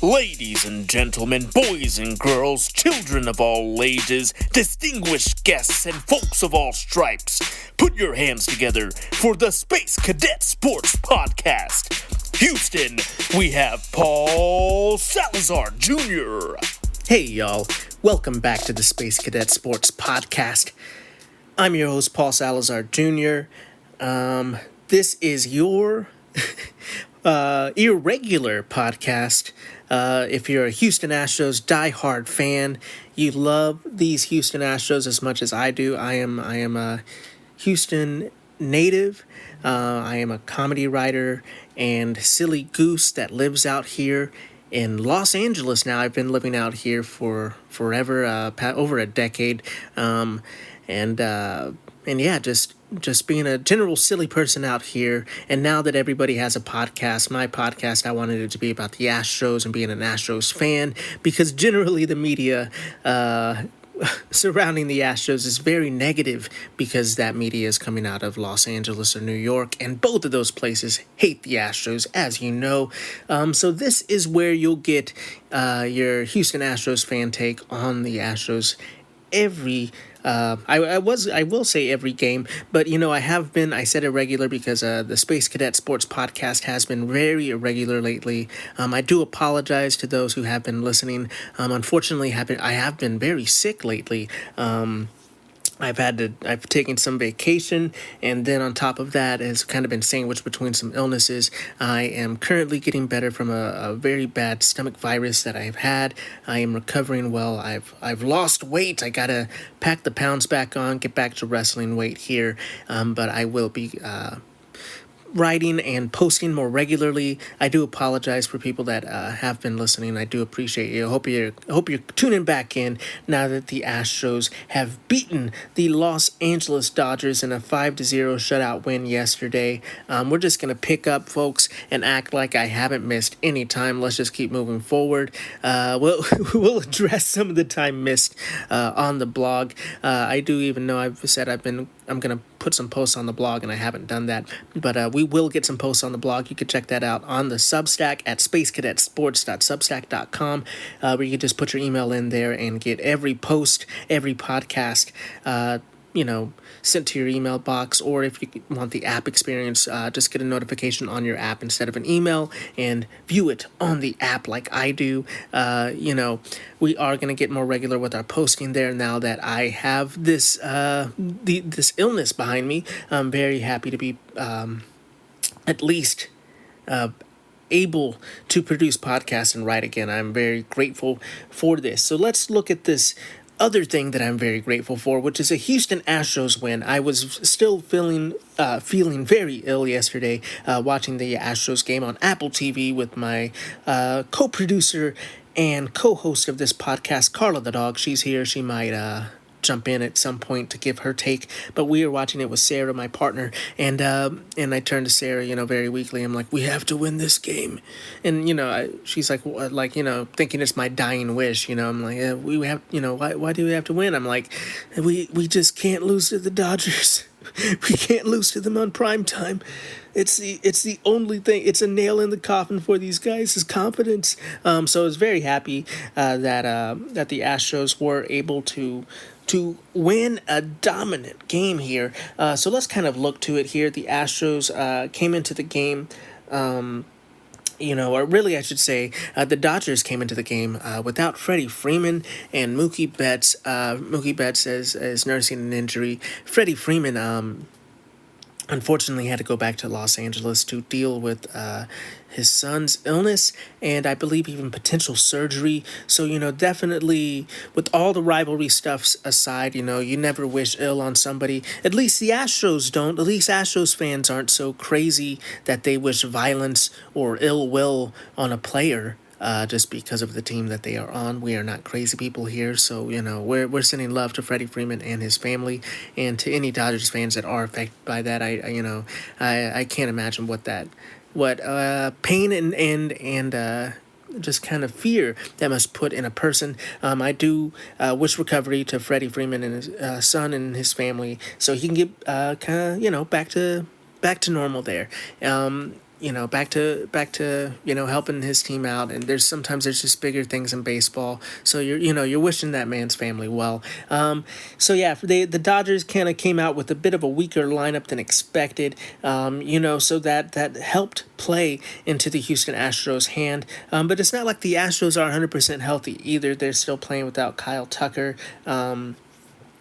Ladies and gentlemen, boys and girls, children of all ages, distinguished guests, and folks of all stripes, put your hands together for the Space Cadet Sports Podcast. Houston, we have Paul Salazar Jr. Hey y'all, welcome back to the Space Cadet Sports Podcast. I'm your host, Paul Salazar Jr. This is your irregular podcast. If you're a Houston Astros diehard fan, you love these Houston Astros as much as I do. I am a Houston native. I am a comedy writer and silly goose that lives out here in Los Angeles now. I've been living out here for forever, over a decade, and yeah, just being a general silly person out here. And now that everybody has a podcast, my podcast, I wanted it to be about the Astros and being an Astros fan, because generally the media surrounding the Astros is very negative, because that media is coming out of Los Angeles or New York, and both of those places hate the Astros, as you know. So this is where you'll get your Houston Astros fan take on the Astros I will say every game, but I said irregular because the Space Cadet Sports Podcast has been very irregular lately. I do apologize to those who have been listening. Unfortunately, I have been very sick lately. I've taken some vacation, and then on top of that has kind of been sandwiched between some illnesses. I am currently getting better from a very bad stomach virus that I've had. I am recovering well. I've lost weight. I gotta pack the pounds back on, get back to wrestling weight here. But I will be writing and posting more regularly. I do apologize for people that have been listening. I do appreciate you. I hope you're tuning back in now that the Astros have beaten the Los Angeles Dodgers in a 5-0 shutout win yesterday. We're just gonna pick up, folks, and act like I haven't missed any time. Let's just keep moving forward. We'll address some of the time missed on the blog. I do even know I've said I'm gonna put some posts on the blog, and I haven't done that, but we will get some posts on the blog. You can check that out on the Substack at spacecadetsports.substack.com, where you can just put your email in there and get every post, every podcast, sent to your email box. Or if you want the app experience, just get a notification on your app instead of an email and view it on the app like I do. We are going to get more regular with our posting there now that I have this this illness behind me. I'm very happy to be at least able to produce podcasts and write again. I'm very grateful for this. So let's look at this other thing that I'm very grateful for, which is a Houston Astros win. I was still feeling very ill yesterday, watching the Astros game on Apple TV with my co-producer and co-host of this podcast, Carla the dog. She's here. She might jump in at some point to give her take, but we were watching it with Sarah, my partner, and I turned to Sarah, very weakly. I'm like, we have to win this game, and she's like, thinking it's my dying wish. I'm like, we have, why do we have to win? I'm like, we just can't lose to the Dodgers. We can't lose to them on prime time. It's the only thing. It's a nail in the coffin for these guys' confidence. So I was very happy that the Astros were able to win a dominant game here. So let's kind of look to it here. The Astros came into the game, or really I should say, the Dodgers came into the game without Freddie Freeman and Mookie Betts. Mookie Betts is nursing an injury. Freddie Freeman unfortunately had to go back to Los Angeles to deal with his son's illness, and I believe even potential surgery. So, definitely with all the rivalry stuff aside, you never wish ill on somebody. At least the Astros don't. At least Astros fans aren't so crazy that they wish violence or ill will on a player. Just because of the team that they are on. We are not crazy people here, so we're sending love to Freddie Freeman and his family, and to any Dodgers fans that are affected by that. I can't imagine what pain and just kind of fear that must put in a person. I do wish recovery to Freddie Freeman and his son and his family, so he can get back to normal there. back to helping his team out. And there's just bigger things in baseball, so you're wishing that man's family well. So yeah, the Dodgers kind of came out with a bit of a weaker lineup than expected. So that helped play into the Houston Astros hand. But it's not like the Astros are 100% healthy either. They're still playing without Kyle Tucker. So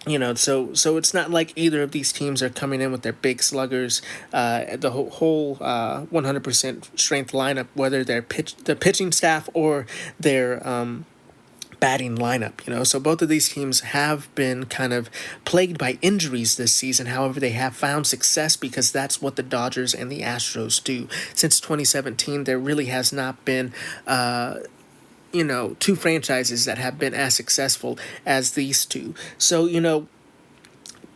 it's not like either of these teams are coming in with their big sluggers. The whole 100% strength lineup, whether the pitching staff or their batting lineup. So both of these teams have been kind of plagued by injuries this season. However, they have found success because that's what the Dodgers and the Astros do. Since 2017, there really has not been two franchises that have been as successful as these two. So,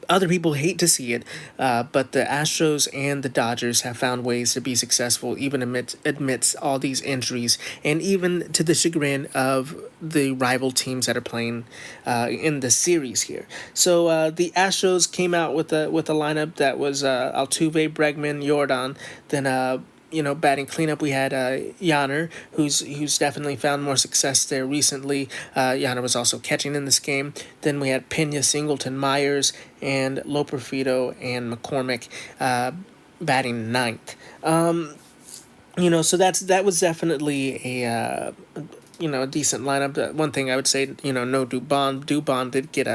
other people hate to see it, but the Astros and the Dodgers have found ways to be successful even amidst all these injuries, and even to the chagrin of the rival teams that are playing in the series here. So the Astros came out with a lineup that was Altuve, Bregman, Jordan, then batting cleanup, we had Yanner, who's definitely found more success there recently. Yanner was also catching in this game. Then we had Pena, Singleton, Myers, and Loperfido and McCormick batting ninth. So that was definitely a decent lineup. One thing I would say, no Dubon. Dubon did get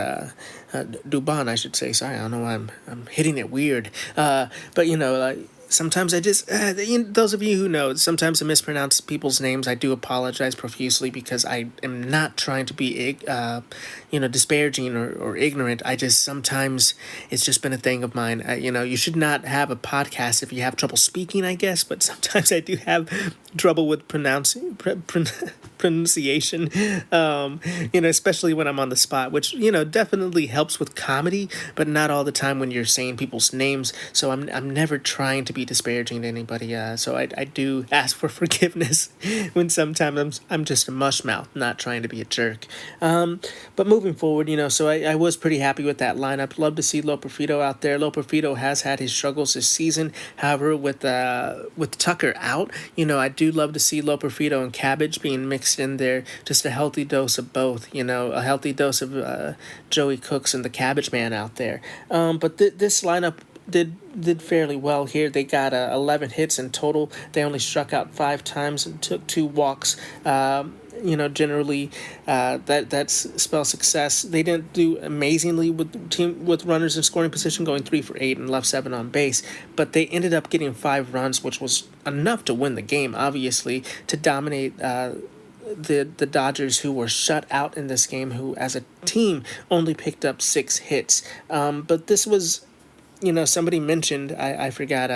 Dubon, I should say. Sorry, I don't know why I'm hitting it weird. But sometimes I just, those of you who know, sometimes I mispronounce people's names. I do apologize profusely because I am not trying to be, disparaging or ignorant. I just, sometimes it's just been a thing of mine. You should not have a podcast if you have trouble speaking, I guess, but sometimes I do have trouble with pronunciation, especially when I'm on the spot, which, definitely helps with comedy, but not all the time when you're saying people's names. So I'm never trying to be disparaging to anybody. So I do ask for forgiveness when sometimes I'm just a mushmouth, not trying to be a jerk. But moving forward, so I was pretty happy with that lineup. Love to see Loperfido out there. Loperfido has had his struggles this season. However, with Tucker out, I do love to see Loperfido and Cabbage being mixed in there. Just a healthy dose of both. A healthy dose of Joey Cooks and the Cabbage Man out there. But this lineup did fairly well here. They got 11 hits in total. They only struck out 5 times and took 2 walks. Generally, that spells success. They didn't do amazingly with runners in scoring position, going 3 for 8 and left 7 on base, but they ended up getting 5 runs, which was enough to win the game, obviously, to dominate the Dodgers, who were shut out in this game, who as a team only picked up 6 hits. But this was, somebody mentioned, I forgot,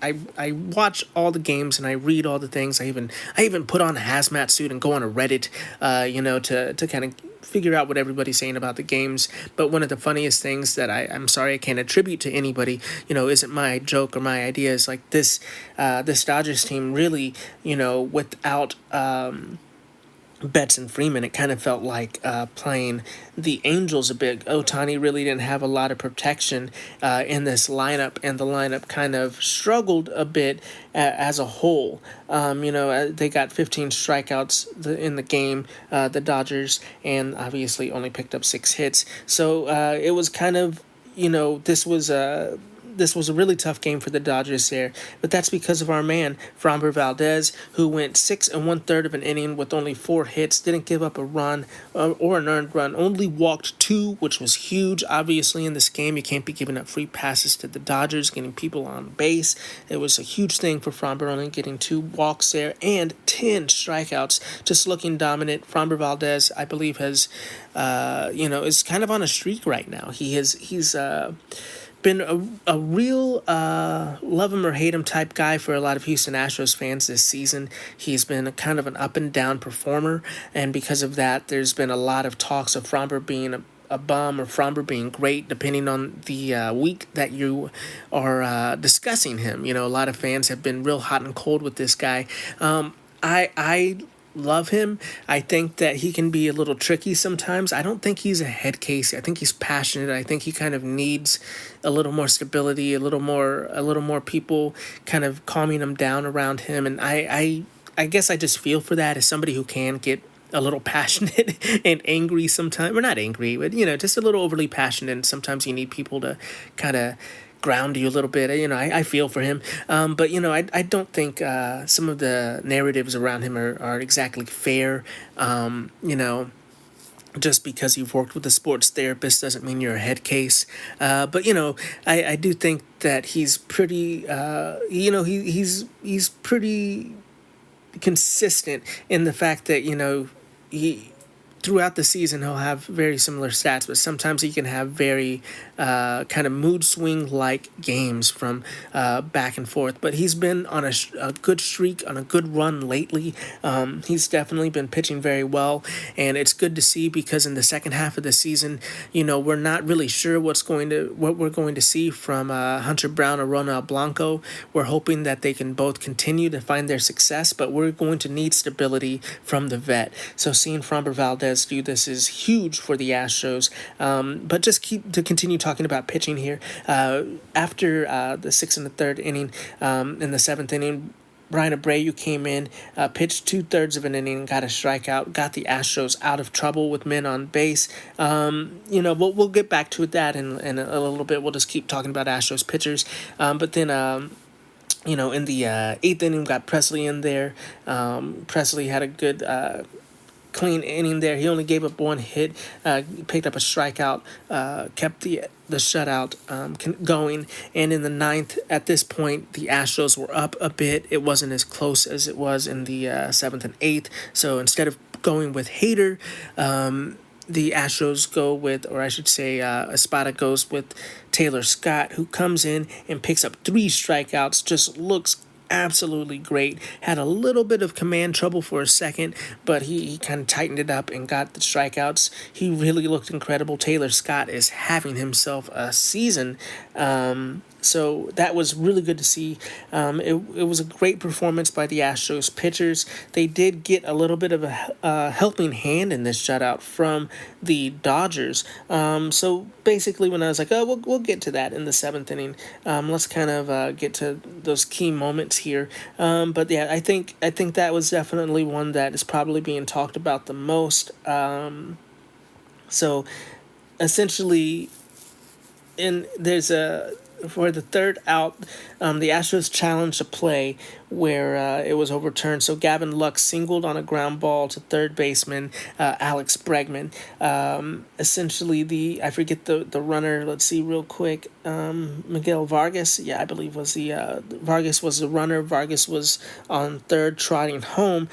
I watch all the games and I read all the things. I even put on a hazmat suit and go on a Reddit, to kind of figure out what everybody's saying about the games. But one of the funniest things that I'm sorry I can't attribute to anybody, isn't my joke or my idea, is like this Dodgers team really, without Betts and Freeman, it kind of felt like playing the Angels a bit. Ohtani really didn't have a lot of protection in this lineup, and the lineup kind of struggled a bit as a whole. They got 15 strikeouts in the game, the Dodgers, and obviously only picked up 6 hits. So it was kind of, this was a really tough game for the Dodgers there, but that's because of our man, Framber Valdez, who went 6 1/3 of an inning with only 4 hits, didn't give up a run or an earned run, only walked 2, which was huge. Obviously, in this game, you can't be giving up free passes to the Dodgers, getting people on base. It was a huge thing for Framber, only getting 2 walks there and 10 strikeouts, just looking dominant. Framber Valdez, I believe, has, is kind of on a streak right now. He's been a real love him or hate him type guy for a lot of Houston Astros fans this season. He's been kind of an up and down performer, and because of that, there's been a lot of talks of Framber being a bum or Framber being great, depending on the week that you are discussing him. A lot of fans have been real hot and cold with this guy. I love him. I think that he can be a little tricky sometimes. I don't think he's a head case. I think he's passionate. I think he kind of needs a little more stability, a little more people kind of calming him down around him. And I guess I just feel for that as somebody who can get a little passionate and angry sometimes. We're not angry, but just a little overly passionate. And sometimes you need people to kind of ground you a little bit. I feel for him. But I don't think some of the narratives around him are exactly fair. Just because you've worked with a sports therapist doesn't mean you're a head case. But I do think that he's pretty. He's pretty consistent in the fact that he throughout the season he'll have very similar stats, but sometimes he can have very kind of mood swing like games from back and forth. But he's been on a good streak, on a good run lately. He's definitely been pitching very well, and it's good to see because in the second half of the season, we're not really sure what we're going to see from Hunter Brown or Ronald Blanco. We're hoping that they can both continue to find their success, but we're going to need stability from the vet. So seeing Framber Valdez do this is huge for the Astros. But just continue talking about pitching here. After the 6th and the 3rd inning, in the 7th inning, Brian Abreu came in, pitched 2/3 of an inning, got a strikeout, got the Astros out of trouble with men on base. We'll get back to that in a little bit. We'll just keep talking about Astros pitchers. But then in the 8th inning, we got Presley in there. Presley had a good clean inning there. He only gave up one hit, picked up a strikeout, kept the shutout going. And in the 9th, at this point, the Astros were up a bit. It wasn't as close as it was in the 7th and 8th. So instead of going with Hader, the Astros go with, or I should say, Espada goes with Taylor Scott, who comes in and picks up 3 strikeouts, just looks absolutely great. Had a little bit of command trouble for a second, but he kind of tightened it up and got the strikeouts. He really looked incredible. Taylor Scott is having himself a season. So that was really good to see. It was a great performance by the Astros pitchers. They did get a little bit of a helping hand in this shutout from the Dodgers. So basically when I was like, oh, we'll get to that in the 7th inning. Let's kind of get to those key moments here. But yeah, I think that was definitely one that is probably being talked about the most. So essentially, for the 3rd out, the Astros challenged a play where it was overturned. So Gavin Lux singled on a ground ball to third baseman Alex Bregman. Essentially, I forget the runner. Let's see real quick. Miguel Vargas, I believe was Vargas was the runner. Vargas was on third, trotting home.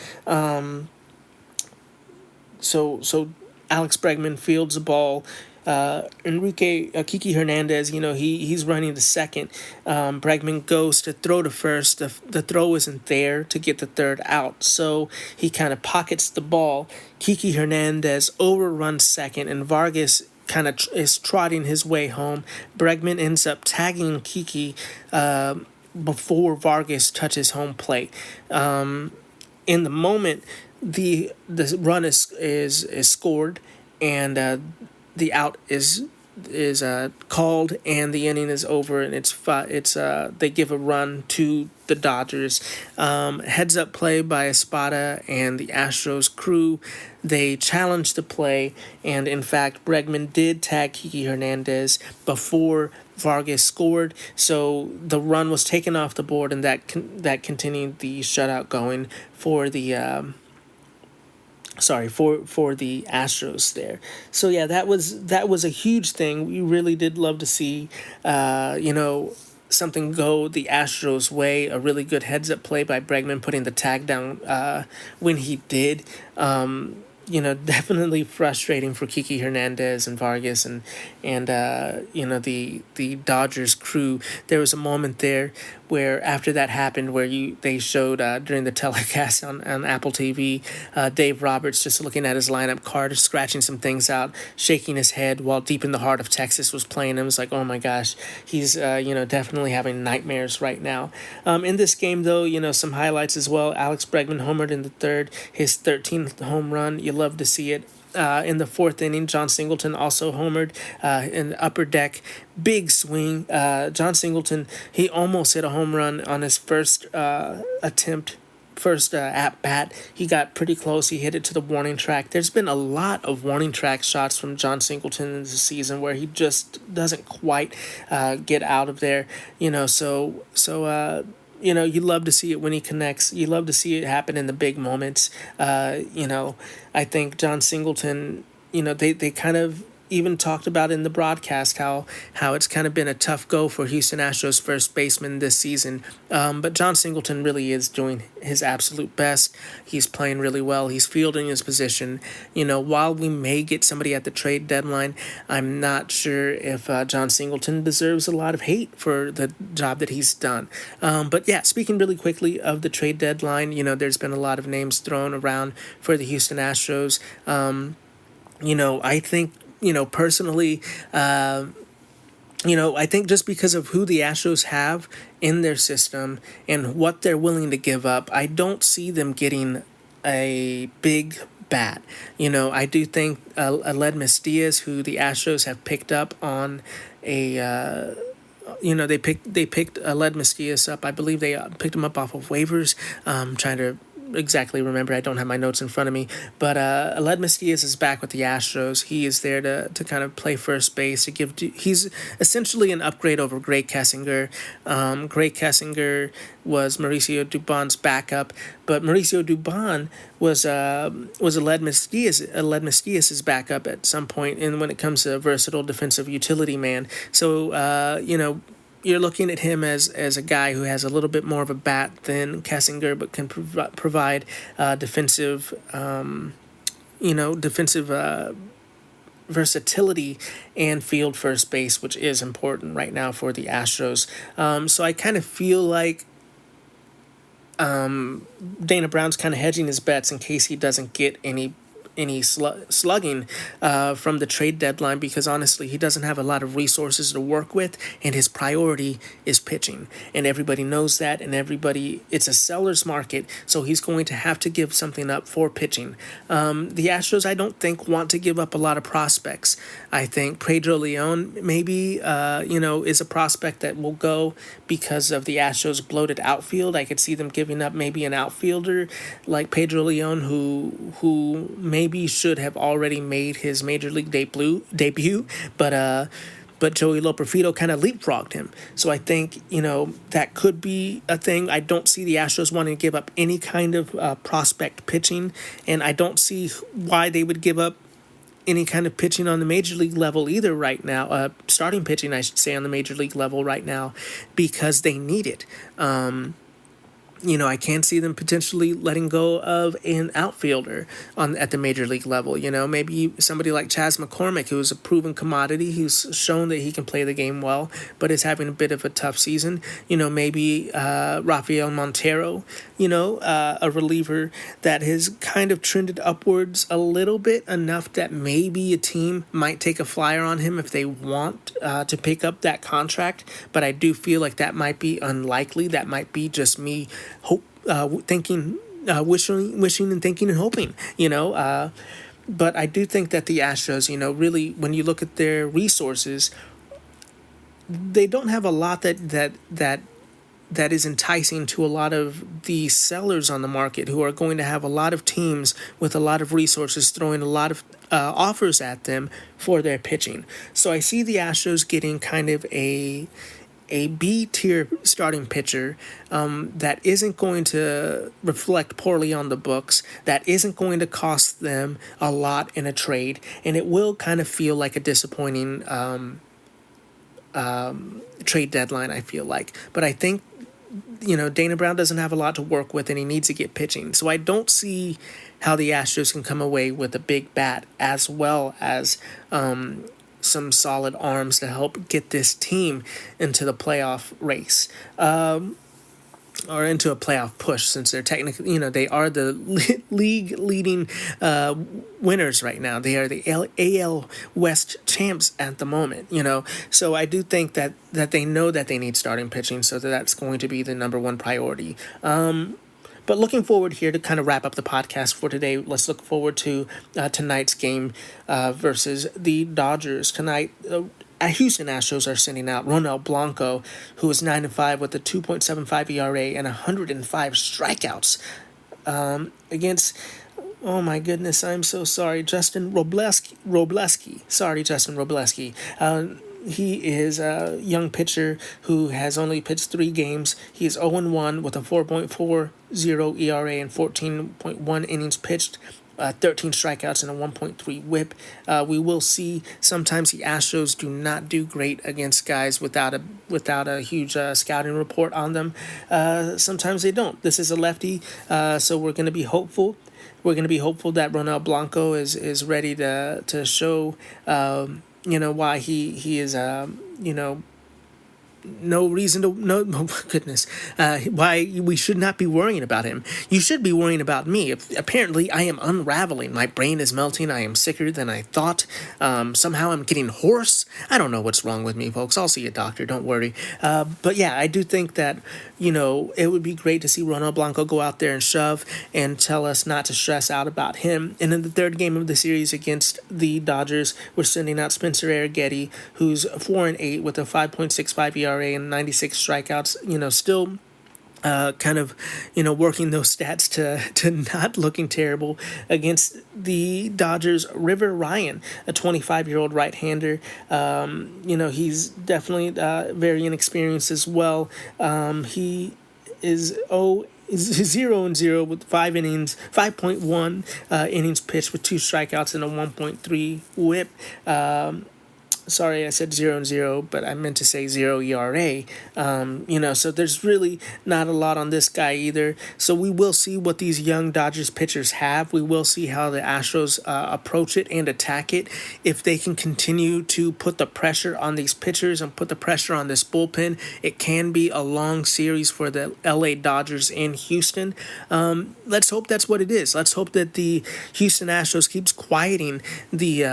So Alex Bregman fields the ball. Kiki Hernandez, he's running to second. Bregman goes to throw to first. The throw isn't there to get the 3rd out, so he kind of pockets the ball. Kiki Hernandez overruns second, and Vargas kind of is trotting his way home. Bregman ends up tagging Kiki before Vargas touches home plate. In the moment, the run is scored, and the out is called, and the inning is over, and they give a run to the Dodgers. Heads up play by Espada and the Astros crew. They challenged the play, and in fact, Bregman did tag Kiki Hernandez before Vargas scored, so the run was taken off the board, and that continued the shutout going for the for the Astros there. So yeah, that was a huge thing. We really did love to see something go the Astros way. A really good heads up play by Bregman, putting the tag down when he did. definitely frustrating for Kiki Hernandez and Vargas and the Dodgers crew. There was a moment there where after that happened, where they showed during the telecast on Apple TV, Dave Roberts just looking at his lineup card, scratching some things out, shaking his head while Deep in the Heart of Texas was playing. It was like, oh my gosh, he's definitely having nightmares right now. In this game, though, some highlights as well. Alex Bregman homered in the third, his 13th home run. You love to see it. In the fourth inning, John Singleton also homered in the upper deck. Big swing. John Singleton, he almost hit a home run on his first attempt. First at bat, he got pretty close. He hit it to the warning track. There's been a lot of warning track shots from John Singleton in the season where he just doesn't quite get out of there. You love to see it when he connects. You love to see it happen in the big moments. I think John Singleton, they kind of even talked about in the broadcast how it's kind of been a tough go for Houston Astros first baseman this season. But John Singleton really is doing his absolute best. He's playing really well. He's fielding his position. While we may get somebody at the trade deadline, I'm not sure if John Singleton deserves a lot of hate for the job that he's done. But yeah, speaking really quickly of the trade deadline, there's been a lot of names thrown around for the Houston Astros. I think, personally, I think just because of who the Astros have in their system and what they're willing to give up, I don't see them getting a big bat. I do think Aledmys Diaz, who the Astros have picked up on a they picked Aledmys Diaz up. I believe they picked him up off of waivers. Trying to exactly remember. I don't have my notes in front of me. But Aledmys Diaz is back with the Astros. He is there to kind of play first base. He's essentially an upgrade over Greg Kessinger. Greg Kessinger was Mauricio Dubon's backup, but Mauricio Dubon was Aledmys Diaz's backup at some point. And when it comes to a versatile defensive utility man, so you're looking at him as a guy who has a little bit more of a bat than Kessinger, but can provide defensive versatility and field first base, which is important right now for the Astros. So I kind of feel like Dana Brown's kind of hedging his bets in case he doesn't get any slugging from the trade deadline, because honestly he doesn't have a lot of resources to work with, and his priority is pitching, and everybody knows that, and it's a seller's market, so he's going to have to give something up for pitching. The Astros, I don't think, want to give up a lot of prospects. I think Pedro Leon maybe is a prospect that will go because of the Astros' bloated outfield. I could see them giving up maybe an outfielder like Pedro Leon who maybe should have already made his major league debut, but Joey Loperfido kind of leapfrogged him. So I think, that could be a thing. I don't see the Astros wanting to give up any kind of prospect pitching, and I don't see why they would give up any kind of pitching on the major league level either right now. Starting pitching, I should say, on the major league level right now, because they need it. I can see them potentially letting go of an outfielder at the major league level. Maybe somebody like Chas McCormick, who's a proven commodity, who's shown that he can play the game well, but is having a bit of a tough season. Maybe Rafael Montero, a reliever that has kind of trended upwards a little bit, enough that maybe a team might take a flyer on him if they want to pick up that contract. But I do feel like that might be unlikely. That might be just me thinking, wishing and thinking and hoping, but I do think that the Astros, really, when you look at their resources, they don't have a lot that is enticing to a lot of the sellers on the market, who are going to have a lot of teams with a lot of resources throwing a lot of offers at them for their pitching. So I see the Astros getting kind of a B-tier starting pitcher that isn't going to reflect poorly on the books, that isn't going to cost them a lot in a trade, and it will kind of feel like a disappointing trade deadline, I feel like. But I think Dana Brown doesn't have a lot to work with, and he needs to get pitching. So I don't see how the Astros can come away with a big bat as well as some solid arms to help get this team into the playoff race. Or into a playoff push, since they're technically, they are the league leading winners right now. They are the AL West champs at the moment, So I do think that they know that they need starting pitching, so that's going to be the number one priority. But looking forward here to kind of wrap up the podcast for today, let's look forward to tonight's game versus the Dodgers. Tonight, Houston Astros are sending out Ronel Blanco, who is 9-5 with a 2.75 ERA and 105 strikeouts against, oh my goodness, I'm so sorry, Justin Robleski. Sorry, Justin Robleski. He is a young pitcher who has only pitched 3 games. He is 0-1 with a 4.40 ERA and 14.1 innings pitched. 13 strikeouts and a 1.3 whip. We will see sometimes the Astros do not do great against guys without a huge scouting report on them. Sometimes they don't. This is a lefty, so we're going to be hopeful. We're going to be hopeful that Ronel Blanco is ready to show why he is no reason to why we should not be worrying about him. You should be worrying about me. Apparently I am unraveling. My brain is melting. I am sicker than I thought. Somehow I'm getting hoarse. I don't know what's wrong with me, folks. I'll see a doctor, don't worry. But yeah, I do think that it would be great to see Ronel Blanco go out there and shove and tell us not to stress out about him. And in the third game of the series against the Dodgers, we're sending out Spencer Arrighetti, who's 4-8 with a 5.65 ERA and 96 strikeouts, still kind of, working those stats to not looking terrible against the Dodgers. River Ryan, a 25-year-old right-hander. He's definitely very inexperienced as well. He is 0-0 with 5.1 innings pitched with 2 strikeouts and a 1.3 whip. Sorry, I said 0-0, but I meant to say 0 ERA. So there's really not a lot on this guy either. So we will see what these young Dodgers pitchers have. We will see how the Astros approach it and attack it. If they can continue to put the pressure on these pitchers and put the pressure on this bullpen, it can be a long series for the LA Dodgers in Houston. Let's hope that's what it is. Let's hope that the Houston Astros keeps quieting the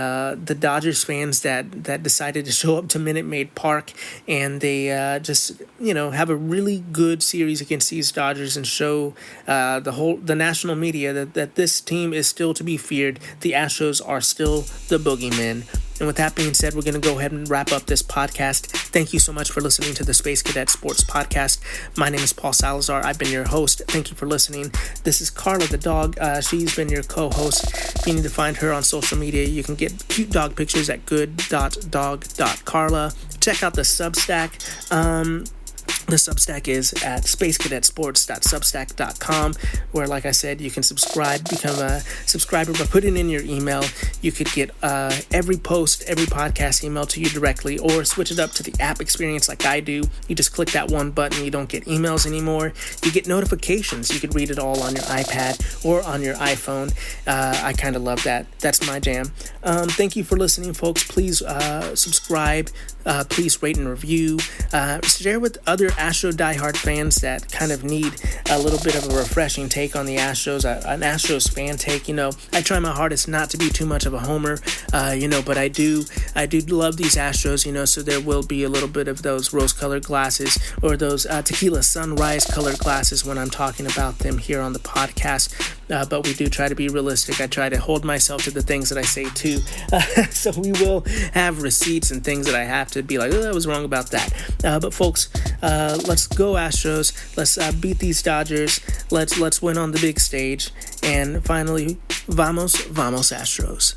Dodgers fans that decided to show up to Minute Maid Park, and they just have a really good series against these Dodgers and show the national media that this team is still to be feared. The Astros are still the boogeymen. And with that being said, we're going to go ahead and wrap up this podcast. Thank you so much for listening to the Space Cadet Sports Podcast. My name is Paul Salazar. I've been your host. Thank you for listening. This is Carla the dog. She's been your co-host. If you need to find her on social media, you can get cute dog pictures at good.dog.carla. Check out the Substack. The Substack is at spacecadetsports.substack.com, where, like I said, you can become a subscriber by putting in your email. You could get every post, every podcast emailed to you directly, or switch it up to the app experience like I do. You just click that one button. You don't get emails anymore. You get notifications. You could read it all on your iPad or on your iPhone. I kind of love that. That's my jam. Thank you for listening, folks. Please subscribe. Please rate and review. Share with other Astro diehard fans that kind of need a little bit of a refreshing take on the Astros, an Astros fan take. I try my hardest not to be too much of a homer, but I do love these Astros, so there will be a little bit of those rose-colored glasses or those tequila sunrise-colored glasses when I'm talking about them here on the podcast. But we do try to be realistic. I try to hold myself to the things that I say too. So we will have receipts and things that I have to be like, I was wrong about that. But folks, let's go Astros. Let's beat these Dodgers. Let's win on the big stage. And finally, vamos Astros.